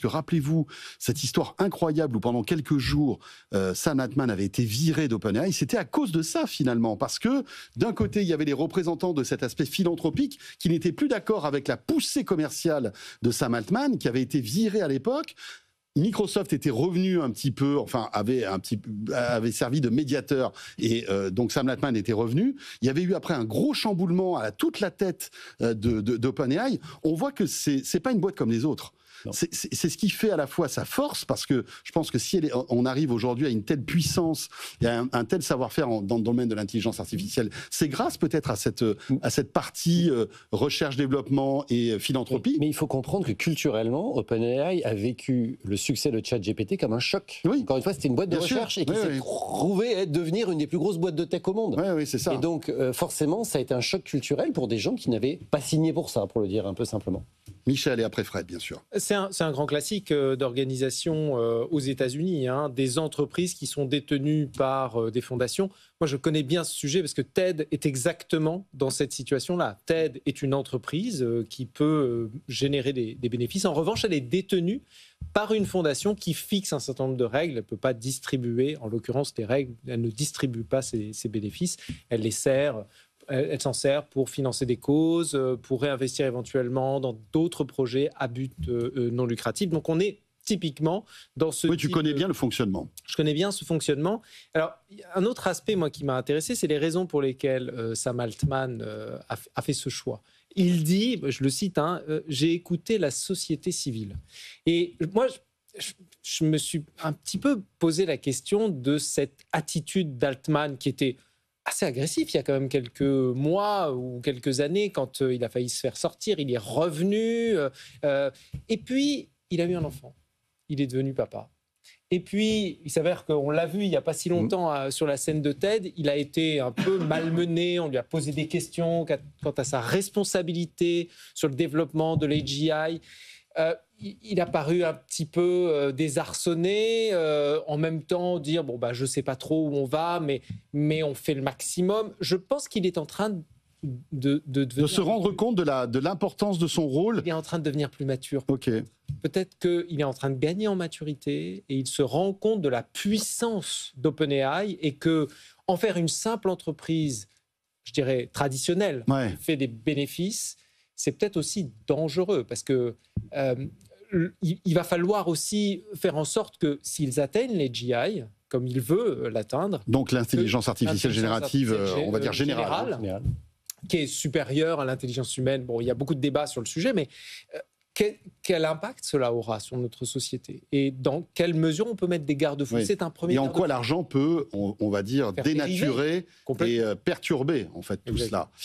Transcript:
que rappelez-vous, cette histoire incroyable où pendant quelques jours, Sam Altman avait été viré d'OpenAI, c'était à cause de ça finalement, parce que d'un côté, il y avait les représentants de cet aspect philanthropique qui n'étaient plus d'accord avec la poussée commerciale de Sam Altman, qui avait été viré à l'époque. Microsoft était revenu un petit peu, enfin avait servi de médiateur, et donc Sam Altman était revenu. Il y avait eu après un gros chamboulement à toute la tête d'OpenAI. On voit que c'est pas une boîte comme les autres. C'est ce qui fait à la fois sa force, parce que je pense que si on arrive aujourd'hui à une telle puissance et à un tel savoir-faire dans le domaine de l'intelligence artificielle, c'est grâce peut-être à cette partie recherche-développement et philanthropie. Mais il faut comprendre que culturellement, OpenAI a vécu le succès de ChatGPT comme un choc. Oui. Encore une fois, c'était une boîte de recherche et qui s'est trouvée devenir une des plus grosses boîtes de tech au monde. Oui, c'est ça. Et donc, forcément, ça a été un choc culturel pour des gens qui n'avaient pas signé pour ça, pour le dire un peu simplement. Michel et après Fred, bien sûr. C'est un grand classique d'organisation aux États-Unis, des entreprises qui sont détenues par des fondations. Moi, je connais bien ce sujet parce que TED est exactement dans cette situation-là. TED est une entreprise qui peut générer des bénéfices. En revanche, elle est détenue par une fondation qui fixe un certain nombre de règles. Elle ne peut pas distribuer, en l'occurrence, des règles. Elle ne distribue pas ses bénéfices. Elle les sert. Elle s'en sert pour financer des causes, pour réinvestir éventuellement dans d'autres projets à but non lucratif. Donc on est typiquement dans ce... Oui, tu connais bien le fonctionnement. Je connais bien ce fonctionnement. Alors, un autre aspect, moi, qui m'a intéressé, c'est les raisons pour lesquelles Sam Altman a fait ce choix. Il dit, je le cite, j'ai écouté la société civile. Et moi, je me suis un petit peu posé la question de cette attitude d'Altman qui était assez agressif il y a quand même quelques mois ou quelques années quand il a failli se faire sortir, il est revenu et puis il a eu un enfant, il est devenu papa. Et puis, il s'avère qu'on l'a vu il n'y a pas si longtemps sur la scène de TED, il a été un peu malmené, on lui a posé des questions quant à sa responsabilité sur le développement de l'AGI. Il a paru un petit peu désarçonné, en même temps dire je sais pas trop où on va, mais on fait le maximum. Je pense qu'il est en train de se rendre compte de l'importance de son rôle. Il est en train de devenir plus mature. Ok. Peut-être qu'il est en train de gagner en maturité et il se rend compte de la puissance d'OpenAI et que en faire une simple entreprise, je dirais traditionnelle, qui fait des bénéfices, c'est peut-être aussi dangereux parce que il va falloir aussi faire en sorte que s'ils atteignent les GI, comme il veut l'atteindre... Donc l'intelligence artificielle générative, on va dire générale, qui est supérieure à l'intelligence humaine. Bon, il y a beaucoup de débats sur le sujet, mais quel impact cela aura sur notre société? Et dans quelle mesure on peut mettre des garde-fous? C'est un premier. Et en quoi l'argent peut, on va dire, dénaturer et perturber en fait tout cela.